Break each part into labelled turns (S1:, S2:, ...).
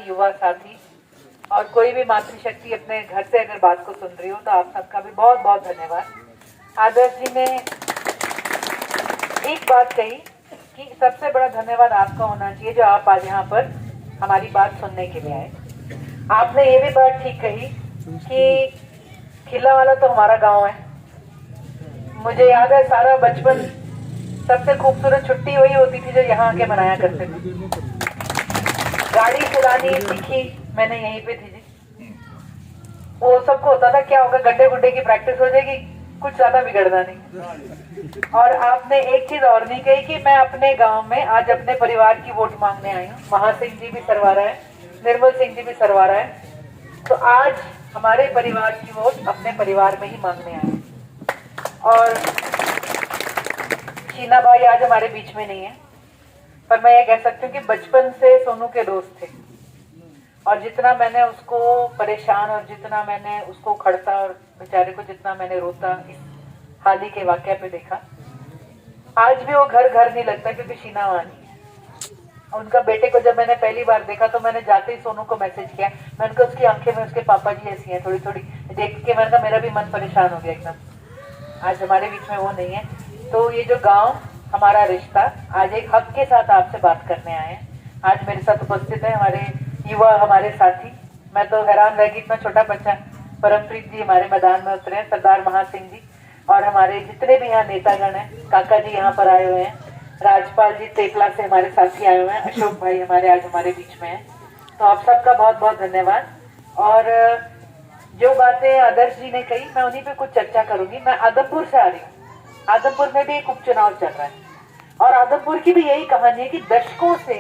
S1: युवा साथी और कोई भी मातृशक्ति अपने घर से अगर बात को सुन रही हो तो आप सबका भी बहुत बहुत धन्यवाद। आदर्श जी ने एक बात कही कि सबसे बड़ा धन्यवाद आपका होना चाहिए जो आप आज यहाँ पर हमारी बात सुनने के लिए आए। आपने ये भी बात ठीक कही कि खिल्लावाला तो हमारा गांव है। मुझे याद है सारा बचपन सबसे खूबसूरत छुट्टी वही होती थी जो यहाँ आके मनाया करते थे। गाड़ी चलानी सीखी मैंने यहीं पे थी जी। वो सबको होता था क्या होगा, गड्ढे गुड्ढे की प्रैक्टिस हो जाएगी, कुछ ज्यादा बिगड़ना नहीं। और आपने एक चीज और नहीं कही कि मैं अपने गांव में आज अपने परिवार की वोट मांगने आई हूँ। महासिंह जी भी सरवारा है, निर्मल सिंह जी भी सरवारा है, तो आज हमारे परिवार की वोट अपने परिवार में ही मांगने आए। और शीना भाई आज हमारे बीच में नहीं है, पर मैं ये कह सकती हूँ कि बचपन से सोनू के दोस्त थे और जितना मैंने उसको परेशान और जितना मैंने उसको खड़ता और बेचारे को जितना मैंने रोता इस हाल ही के वाकया पे देखा, आज भी वो घर घर नहीं लगता क्योंकि शीना वहां नहीं है। उनका बेटे को जब मैंने पहली बार देखा तो मैंने जाते ही सोनू को मैसेज किया। मैंने कहा उसकी आंखें में उसके पापा जी ऐसी हैं, थोड़ी थोड़ी देख के मैंने कहा मेरा भी मन परेशान हो गया एकदम। आज हमारे बीच में वो नहीं है। तो ये जो गाँव हमारा रिश्ता आज एक हक के साथ आपसे बात करने आए हैं। आज मेरे साथ उपस्थित है हमारे युवा हमारे साथी। मैं तो हैरान रह गई, इतना छोटा बच्चा परमप्रीत जी हमारे मैदान में उतरे हैं, सरदार महासिंह जी और हमारे जितने भी यहाँ नेतागण हैं, काका जी यहाँ पर आए हुए हैं, राजपाल जी तेपला से हमारे साथी आए हुए हैं, अशोक भाई हमारे आज हमारे बीच में हैं। तो आप सबका बहुत बहुत धन्यवाद। और जो बातें आदर्श जी ने कही मैं उन्हीं पे कुछ चर्चा करूंगी। मैं आदमपुर से आ रही हूँ। आदमपुर में भी एक उपचुनाव चल रहा है और आदमपुर की भी यही कहानी है कि दशकों से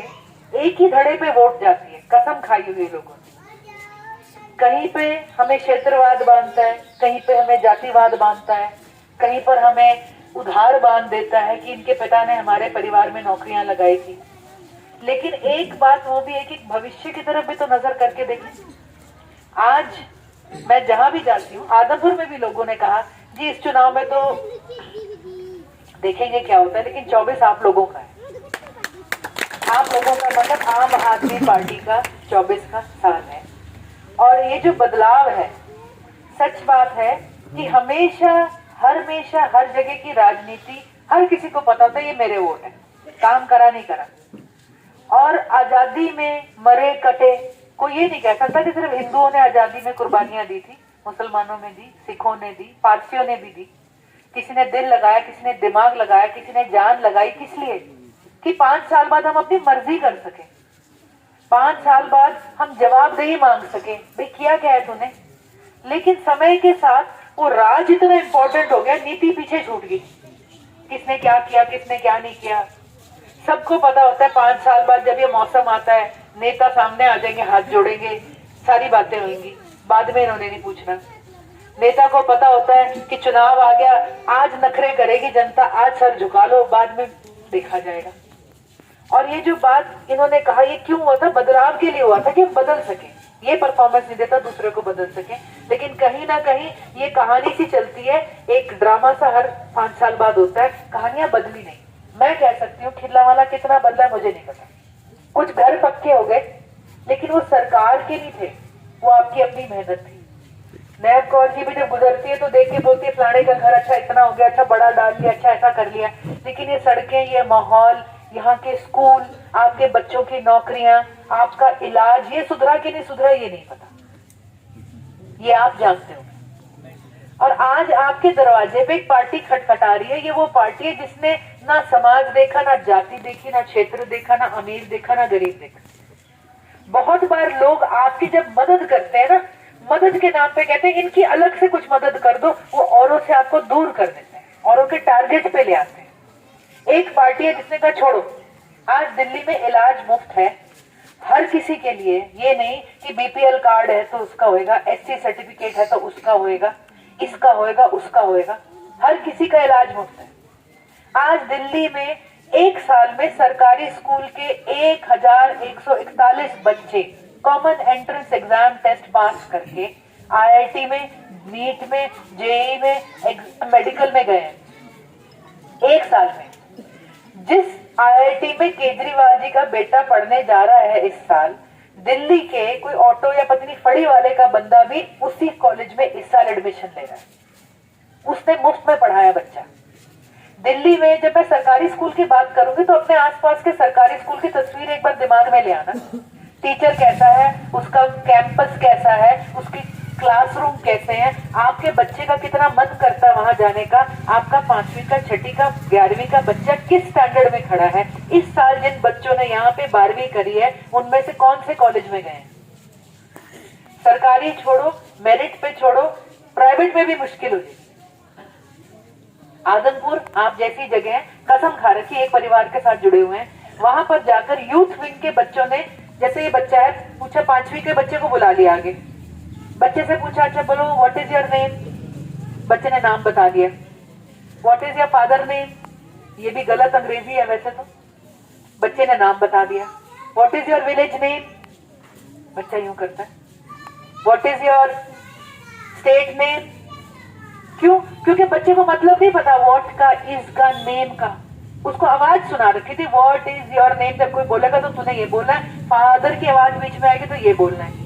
S1: एक ही धड़े पे वोट जाती है, कसम खाई हुई लोगों ने। कहीं पे हमें क्षेत्रवाद बांधता है, कहीं पे हमें जातिवाद बांधता है, कहीं पर हमें उधार बांध देता है कि इनके पिता ने हमारे परिवार में नौकरियां लगाई थी। लेकिन एक बात वो भी है कि भविष्य की तरफ भी तो नजर करके देखें। आज मैं जहां भी जाती हूँ, आदमपुर में भी लोगों ने कहा जी इस चुनाव में तो देखेंगे क्या होता है, लेकिन 24 आप लोगों का है। आप लोगों का मतलब आम आदमी पार्टी का 24 का साल है। और ये जो बदलाव है, सच बात है कि हमेशा हर जगह की राजनीति हर किसी को पता था ये मेरे वोट है, काम करा नहीं करा। और आजादी में मरे कटे कोई ये नहीं कह सकता कि सिर्फ हिंदुओं ने आजादी में कुर्बानियां दी थी, मुसलमानों ने दी, सिखों ने दी, पारसियों ने भी दी। किसी ने दिल लगाया, किसी ने दिमाग लगाया, किसी ने जान लगाई। किस लिए? कि 5 साल बाद हम अपनी मर्जी कर सके, 5 साल बाद हम जवाबदेही मांग सके, भाई किया क्या है तूने। लेकिन समय के साथ वो राज इतना इंपॉर्टेंट हो गया, नीति पीछे छूट गई। किसने क्या किया, किसने क्या नहीं किया, सबको पता होता है। 5 साल बाद जब ये मौसम आता है, नेता सामने आ जाएंगे, हाथ जोड़ेंगे, सारी बातें होंगी, बाद में इन्होंने नहीं पूछना। नेता को पता होता है कि चुनाव आ गया, आज नखरे करेगी जनता, आज सर झुका लो, बाद में देखा जाएगा। और ये जो बात इन्होंने कहा ये क्यों हुआ था? बदलाव के लिए हुआ था कि हम बदल सके। ये परफॉर्मेंस नहीं देता दूसरे को बदल सके, लेकिन कहीं ना कहीं ये कहानी सी चलती है, एक ड्रामा सा हर 5 साल बाद होता है, कहानियां बदली नहीं। मैं कह सकती हूँ खिल्लावाला कितना बदला मुझे नहीं पता। कुछ घर पक्के हो गए, लेकिन वो सरकार के नहीं थे, वो आपकी अपनी मेहनत थी। नैब कौर जी भी जब गुजरती है तो देख के बोलती है फलाने का घर अच्छा इतना हो गया, अच्छा बड़ा डाल दिया, अच्छा ऐसा कर लिया। लेकिन ये सड़कें, ये माहौल, यहाँ के स्कूल, आपके बच्चों की नौकरियां, आपका इलाज, ये सुधरा कि नहीं सुधरा ये नहीं पता, ये आप जानते हो। और आज आपके दरवाजे पे एक पार्टी खटखटा रही है। ये वो पार्टी है जिसने ना समाज देखा, ना जाति देखी, ना क्षेत्र देखा, ना अमीर देखा, ना गरीब देखा। बहुत बार लोग आपकी जब मदद करते हैं ना, मदद के नाम पे कहते हैं इनकी अलग से कुछ मदद कर दो, वो औरों से आपको दूर कर देते हैं, औरों के टारगेट पे ले आते हैं। एक पार्टी है जिसने कहा छोड़ो, आज दिल्ली में इलाज मुफ्त है हर किसी के लिए। ये नहीं कि बीपीएल कार्ड है तो उसका होएगा, एससी सर्टिफिकेट है तो उसका होएगा, इसका होएगा, उसका होएगा, हर किसी का इलाज मुफ्त है। आज दिल्ली में एक साल में सरकारी स्कूल के 1141 बच्चे common entrance exam test pass करके आईआईटी में, नीट में, जेईई में, मेडिकल में गए हैं एक साल में। जिस आईआईटी में केजरीवाल जी का बेटा पढ़ने जा रहा है इस साल, दिल्ली के कोई ऑटो या पत्नी फड़ी वाले का बंदा भी उसी कॉलेज में इस साल एडमिशन ले रहा है, उसने मुफ्त में पढ़ाया बच्चा। दिल्ली में जब मैं सरकारी स्कूल की बात करूंगी तो अपने आसपास के सरकारी स्कूल की तस्वीर एक बार दिमाग में ले आना। टीचर कैसा है, उसका कैंपस कैसा है, उसकी क्लासरूम कैसे हैं, आपके बच्चे का कितना मन करता है वहां जाने का, आपका 5वीं का, 6ठी का, 11वीं का बच्चा किस स्टैंडर्ड में खड़ा है। इस साल जिन बच्चों ने यहाँ पे 12वीं करी है उनमें से कौन से कॉलेज में गए? सरकारी छोड़ो, मेरिट पे छोड़ो, प्राइवेट में भी मुश्किल हो जाएगी। आदमपुर आप जैसी जगह, कसम खा रखी, एक परिवार के साथ जुड़े हुए हैं, वहां पर जाकर यूथ विंग के बच्चों ने, जैसे ये बच्चा है, पूछा, 5वीं के बच्चे को बुला लिया आगे, बच्चे से पूछा, अच्छा बोलो व्हाट इज योर नेम, बच्चे ने नाम बता दिया। What is your father name, ये भी गलत अंग्रेजी है वैसे तो, बच्चे ने नाम बता दिया। What is your village name, बच्चा यूं करता है। What is your state name, क्यों? क्योंकि बच्चे को मतलब नहीं पता व्हाट का, इज का, नेम का, उसको आवाज सुना रखी थी, व्हाट इज योर नेम, जब कोई बोलेगा तो तूने ये बोलना है, फादर की आवाज बीच में आएगी तो ये बोलना है।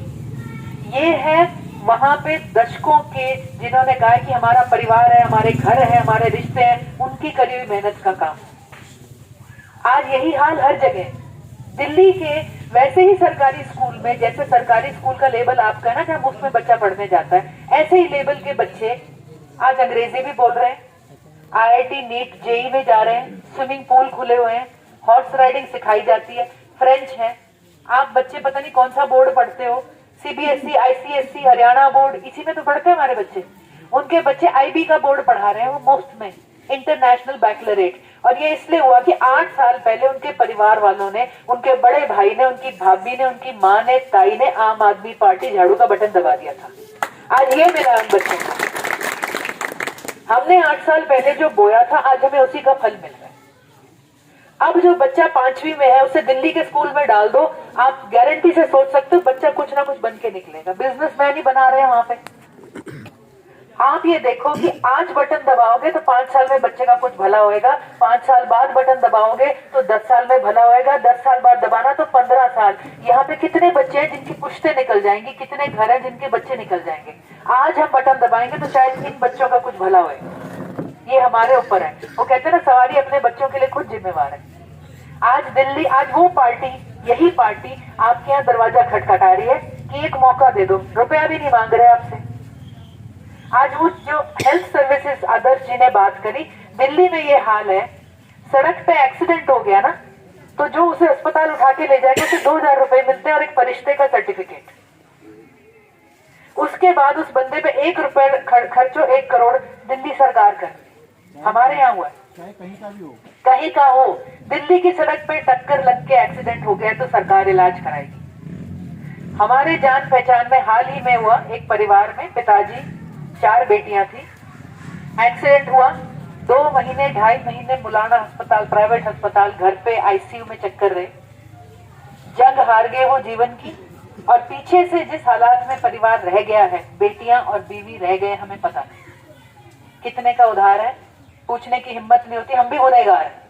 S1: ये है वहां पे दशकों के जिन्होंने कहा कि हमारा परिवार है, हमारे घर है, हमारे रिश्ते हैं, उनकी करी हुई मेहनत का काम। आज यही हाल हर जगह। दिल्ली के वैसे ही सरकारी स्कूल में, जैसे सरकारी स्कूल का लेबल आपका है ना जहां मुफ्त में बच्चा पढ़ने जाता है, ऐसे ही लेबल के बच्चे आज अंग्रेजी भी बोल रहे हैं, IIT नीट जेई में जा रहे हैं, स्विमिंग पूल खुले हुए हैं, हॉर्स राइडिंग सिखाई जाती है, फ्रेंच है। आप बच्चे पता नहीं कौन सा बोर्ड पढ़ते हो, CBSE, ICSE, हरियाणा बोर्ड, इसी में तो पढ़ते हैं हमारे बच्चे। उनके बच्चे IB का बोर्ड पढ़ा रहे हैं वो मुफ्त में, इंटरनेशनल बैकलरेट। और ये इसलिए हुआ कि 8 साल पहले उनके परिवार वालों ने, उनके बड़े भाई ने, उनकी भाभी ने, उनकी माँ ने, ताई ने आम आदमी पार्टी झाड़ू का बटन दबा दिया था। आज ये मिला उन बच्चों को। हमने 8 साल पहले जो बोया था आज हमें उसी का फल मिल रहा है। अब जो बच्चा 5वीं में है उसे दिल्ली के स्कूल में डाल दो, आप गारंटी से सोच सकते हो बच्चा कुछ ना कुछ बन के निकलेगा। बिजनेसमैन ही बना रहे हैं वहां पे। आप ये देखो कि आज बटन दबाओगे तो 5 साल में बच्चे का कुछ भला होएगा, 5 साल बाद बटन दबाओगे तो 10 साल में भला होएगा, 10 साल बाद दबाना तो 15 साल। यहाँ पे कितने बच्चे हैं जिनकी पुश्तें निकल जाएंगी, कितने घर हैं जिनके बच्चे निकल जाएंगे। आज हम बटन दबाएंगे तो शायद इन बच्चों का कुछ भला होएगा। ये हमारे ऊपर है। वो कहते हैं ना, सवारी अपने बच्चों के लिए खुद जिम्मेवार है। आज दिल्ली, आज वो पार्टी, यही पार्टी आपके यहाँ दरवाजा खटखटा रही है कि एक मौका दे दो, रुपया भी नहीं मांग रहे आपसे। आज वो जो हेल्थ सर्विसेज आदर्श जी ने बात करी, दिल्ली में ये हाल है, सड़क पे एक्सीडेंट हो गया ना तो जो उसे अस्पताल उठा के ले जाएगा उसे 2000 रुपए मिलते हैं और एक परिश्ते का सर्टिफिकेट। उसके बाद उस बंदे पे 1 रुपए खर्चो 1 करोड़ दिल्ली सरकार कर। हमारे यहाँ हुआ, कहीं का हो, दिल्ली की सड़क पे टक्कर लग के एक्सीडेंट हो गया तो सरकार इलाज कराएगी। हमारे जान पहचान में हाल ही में हुआ, एक परिवार में पिताजी, 4 बेटियां थी, एक्सीडेंट हुआ, 2 महीने 2.5 महीने मुलाना अस्पताल, प्राइवेट अस्पताल, घर पे ICU में चक्कर रहे, जंग हार गए वो जीवन की। और पीछे से जिस हालात में परिवार रह गया है, बेटियां और बीवी रह गए, हमें पता नहीं कितने का उधार है, पूछने की हिम्मत नहीं होती। हम भी गुनहगार हैं।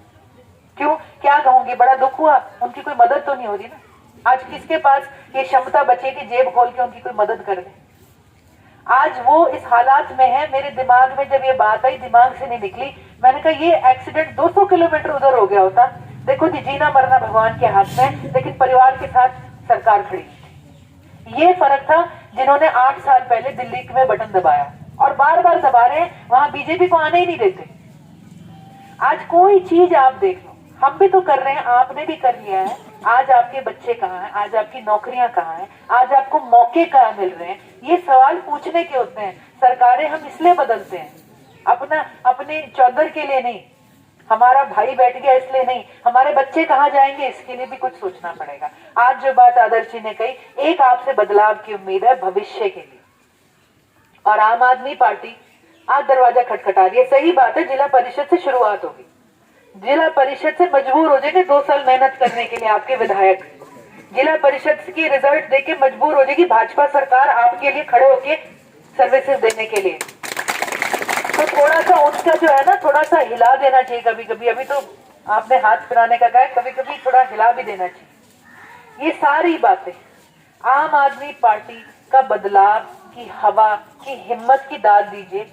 S1: क्यों, क्या कहूंगी, बड़ा दुख हुआ, उनकी कोई मदद तो नहीं हो रही ना। आज किसके पास ये क्षमता बचे कि जेब खोल के उनकी कोई मदद कर दे। आज वो इस हालात में है। मेरे दिमाग में जब ये बात आई, दिमाग से नहीं निकली, मैंने कहा ये एक्सीडेंट 200 किलोमीटर उधर हो गया होता। देखो जी, जीना मरना भगवान के हाथ में, लेकिन परिवार के साथ सरकार खड़ी। ये फर्क था जिन्होंने 8 साल पहले दिल्ली में बटन दबाया और बार बार दबा रहे हैं, वहां बीजेपी को आने ही नहीं देते। आज कोई चीज आप देख लो, हम भी तो कर रहे हैं, आपने भी कर लिया है। आज आपके बच्चे कहाँ हैं, आज आपकी नौकरियां कहाँ हैं, आज आपको मौके कहाँ मिल रहे हैं, ये सवाल पूछने के होते हैं। सरकारें हम इसलिए बदलते हैं, अपने चौधर के लिए नहीं, हमारा भाई बैठ गया इसलिए नहीं, हमारे बच्चे कहाँ जाएंगे इसके लिए भी कुछ सोचना पड़ेगा। आज जो बात आदर्श जी ने कही, एक आपसे बदलाव की उम्मीद है भविष्य के लिए, और आम आदमी पार्टी आज दरवाजा खटखटा रही है। सही बात है, जिला परिषद से शुरुआत होगी, जिला परिषद से मजबूर हो जाएंगे 2 साल मेहनत करने के लिए आपके विधायक। जिला परिषद की रिजल्ट देके मजबूर हो जाएगी भाजपा सरकार आपके लिए खड़े होके सर्विसेज देने के लिए। तो थोड़ा सा उसका जो है ना, थोड़ा सा हिला देना चाहिए कभी कभी। अभी तो आपने हाथ फिराने का कहा है, कभी कभी थोड़ा हिला भी देना चाहिए। ये सारी बातें आम आदमी पार्टी का बदलाव की हवा की हिम्मत की दाद दीजिए।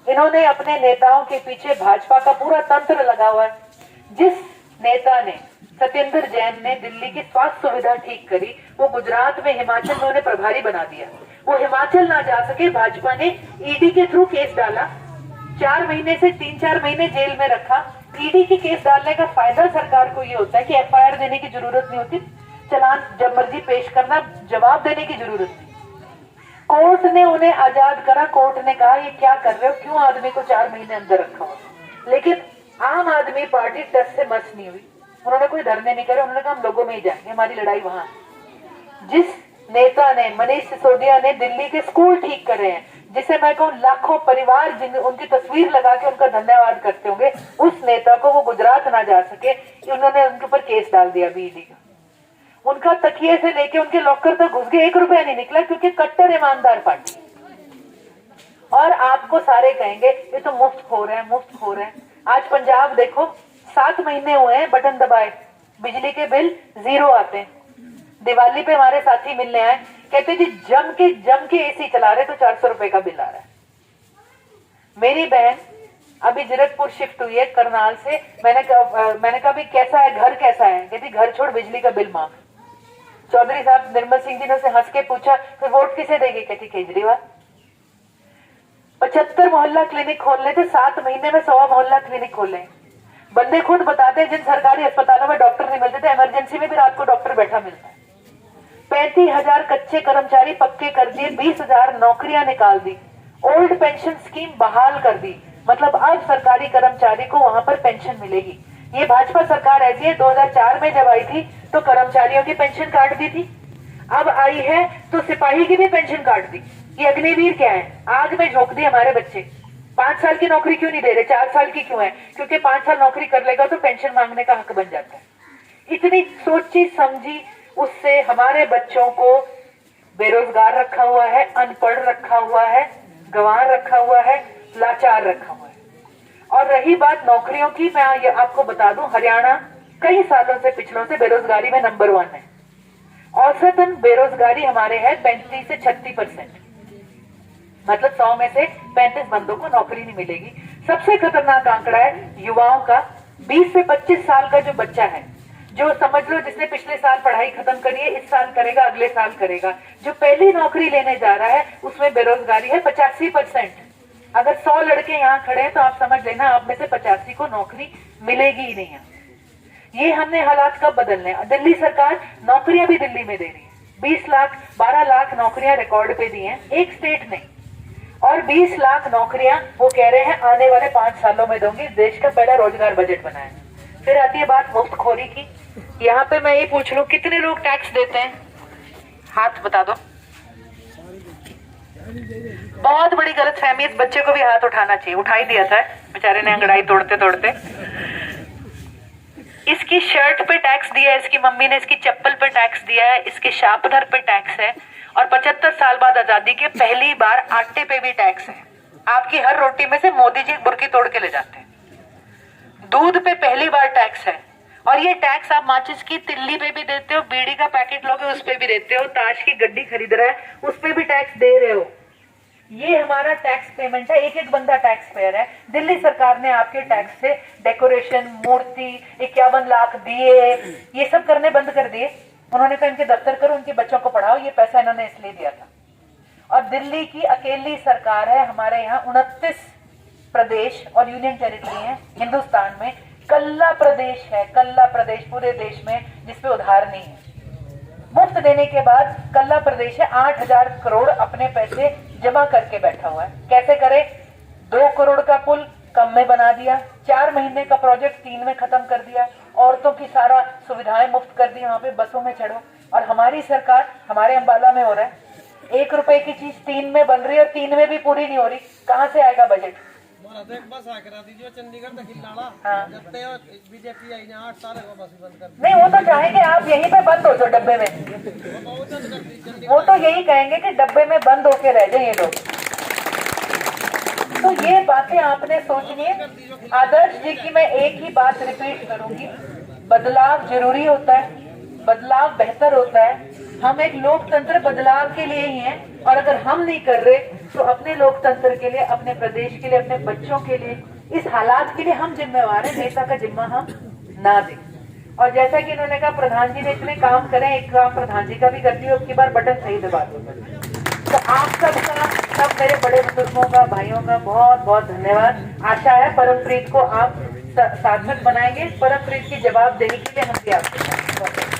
S1: इन्होंने अपने नेताओं के पीछे भाजपा का पूरा तंत्र लगा हुआ है। जिस नेता ने, सत्येंद्र जैन ने दिल्ली की स्वास्थ्य सुविधा ठीक करी, वो गुजरात में, हिमाचल में उन्हें प्रभारी बना दिया। वो हिमाचल ना जा सके, भाजपा ने ईडी के थ्रू केस डाला, 4 महीने से 3-4 महीने जेल में रखा। ईडी के केस डालने का फायदा सरकार को ये होता है कि एफआईआर देने की जरूरत नहीं होती, चालान जब मर्जी पेश करना, जवाब देने की जरूरत नहीं। कोर्ट ने उन्हें आजाद करा। कोर्ट ने कहा ये क्या कर रहे हो, क्यों आदमी को 4 महीने अंदर रखा हो। लेकिन आम आदमी पार्टी टस से मस नहीं हुई। उन्होंने कोई धरने नहीं करे, उन्होंने कहा हम लोगों में ही जाएंगे, हमारी लड़ाई वहां। जिस नेता ने, मनीष सिसोदिया ने दिल्ली के स्कूल ठीक करे हैं, जिसे मैं कहूँ लाखों परिवार जिन उनकी तस्वीर लगा के उनका धन्यवाद करते होंगे, उस नेता को वो गुजरात ना जा सके, उन्होंने उनके ऊपर केस डाल दिया बीडी का। उनका तकिए से लेके उनके लॉकर तक घुस गए, 1 रुपया नहीं निकला, क्योंकि कट्टर ईमानदार पार्टी। और आपको सारे कहेंगे ये तो मुफ्त खो रहे हैं, मुफ्त खो रहे हैं। आज पंजाब देखो, 7 महीने हुए हैं बटन दबाए, बिजली के बिल 0 आते हैं। दिवाली पे हमारे साथी मिलने आए, कहते जी जम के एसी चला रहे तो 400 रुपए का बिल आ रहा है। मेरी बहन अभी जीरकपुर शिफ्ट हुई है करनाल से। मैंने कहा भी कैसा है घर, कैसा है? कहती घर छोड़, बिजली का बिल माफ। चौधरी साहब निर्मल सिंह जी ने उसे हंस के पूछा फिर वोट किसे देंगे? कहती केजरीवाल। 75 मोहल्ला क्लिनिक खोलने थे, 7 महीने में 100 मोहल्ला क्लिनिक खोले। बंदे खुद बताते हैं जिन सरकारी अस्पतालों में डॉक्टर नहीं मिलते थे, इमरजेंसी में भी रात को डॉक्टर बैठा मिलता है। 35,000 कच्चे कर्मचारी पक्के कर दिए, 20,000 नौकरियां निकाल दी, ओल्ड पेंशन स्कीम बहाल कर दी। मतलब अब सरकारी कर्मचारी को वहां पर पेंशन मिलेगी। ये भाजपा सरकार ऐसी है, 2004 में जब आई थी तो कर्मचारियों की पेंशन काट दी थी, अब आई है तो सिपाही की भी पेंशन काट दी। ये अग्निवीर क्या है? आग में झोंक दी हमारे बच्चे। 5 साल की नौकरी क्यों नहीं दे रहे, 4 साल की क्यों है? क्योंकि 5 साल नौकरी कर लेगा तो पेंशन मांगने का हक बन जाता है। इतनी सोची समझी उससे हमारे बच्चों को बेरोजगार रखा हुआ है, अनपढ़ रखा हुआ है, गंवार रखा हुआ है, लाचार रखा हुआ है। और रही बात नौकरियों की, मैं आपको बता दूं, हरियाणा कई सालों से, पिछलों से बेरोजगारी में नंबर 1 है। औसतन बेरोजगारी हमारे है 35 से 36%। मतलब 100 में से 35 बंदों को नौकरी नहीं मिलेगी। सबसे खतरनाक आंकड़ा है युवाओं का। 20 से 25 साल का जो बच्चा है, जो समझ लो जिसने पिछले साल पढ़ाई खत्म करी है, इस साल करेगा, अगले साल करेगा, जो पहली नौकरी लेने जा रहा है, उसमें बेरोजगारी है 85%। अगर 100 लड़के यहाँ खड़े हैं तो आप समझ लेना आप में से 85 को नौकरी मिलेगी ही नहीं है। ये हमने हालात कब बदलने? दिल्ली सरकार नौकरियां भी दिल्ली में दे रही है। 20 लाख 12 लाख नौकरियां रिकॉर्ड पे दी हैं, एक स्टेट ने, और 20 लाख नौकरियां वो कह रहे हैं आने वाले 5 सालों में दूंगी। देश का पहला रोजगार बजट बनाया। फिर आती है बात मुफ्तखोरी की। यहाँ पे मैं ये पूछ लूं कितने लोग टैक्स देते हैं? हाथ बता दो। बहुत बड़ी गलतफहमी, इस बच्चे को भी हाथ उठाना चाहिए, उठा ही दिया था बेचारे ने अंगड़ाई तोड़ते तोड़ते। इसकी शर्ट पे टैक्स दिया है, इसकी मम्मी ने इसकी चप्पल पे टैक्स दिया है, इसके शापधर पे टैक्स है, और 75 साल बाद आजादी के पहली बार आटे पे भी टैक्स है। आपकी हर रोटी में से मोदी जी बुर्की तोड़ के ले जाते हैं। दूध पे पहली बार टैक्स है, और ये टैक्स आप माचिस की तिल्ली पे भी देते हो, बीड़ी का पैकेट लोगे उस पे भी देते हो, ताश की गड्डी खरीद रहा है उस पे भी टैक्स दे रहे हो। ये हमारा टैक्स पेमेंट है, एक एक बंदा टैक्स पेयर है। दिल्ली सरकार ने आपके टैक्स से डेकोरेशन, मूर्ति, 51 लाख दिए, ये सब करने बंद कर दिए। उन्होंने कहा इनके दफ्तर करो, उनके बच्चों को पढ़ाओ, ये पैसा इन्होंने इसलिए दिया था। और दिल्ली की अकेली सरकार है, हमारे यहाँ 29 प्रदेश और यूनियन टेरिटरी है हिंदुस्तान में, कल्ला प्रदेश है, कल्ला प्रदेश पूरे देश में जिसपे उधार नहीं है। मुफ्त देने के बाद कल्ला प्रदेश है 8,000 करोड़ अपने पैसे जमा करके बैठा हुआ है। कैसे करे? 2 करोड़ का पुल कम में बना दिया, 4 महीने का प्रोजेक्ट 3 में खत्म कर दिया, औरतों की सारा सुविधाएं मुफ्त कर दी, वहां पे बसों में चढ़ो। और हमारी सरकार, हमारे अंबाला में हो रहा है, 1 रुपए की चीज 3 में बन रही है और 3 में भी पूरी नहीं हो रही। कहाँ से आएगा बजट?
S2: चंडीगढ़ बीजेपी आई 8 साल बस बंद कर।
S1: नहीं, वो तो चाहेंगे आप यहीं पे बंद हो जाओ डब्बे में, वो तो यही कहेंगे कि डब्बे में बंद होके रह जाए ये लोग। तो ये बातें आपने सोचनी है। आदर्श जी की मैं एक ही बात रिपीट करूंगी, बदलाव जरूरी होता है, बदलाव बेहतर होता है, हम एक लोकतंत्र बदलाव के लिए ही हैं, और अगर हम नहीं कर रहे तो अपने लोकतंत्र के लिए, अपने प्रदेश के लिए, अपने बच्चों के लिए, इस हालात के लिए हम जिम्मेवार हैं। नेता का जिम्मा हम ना दें। और जैसा कि इन्होंने कहा प्रधान जी ने इतने काम करे, एक काम प्रधान जी का भी करती हूँ, अब की बार बटन सही दबा दो। तो आप सबका, सब मेरे बड़े बुजुर्गों का, भाइयों का बहुत बहुत धन्यवाद। आशा है परमप्रीत को आप सार्थक बनाएंगे। परमप्रीत की जवाब देने के लिए हम भी आपके साथ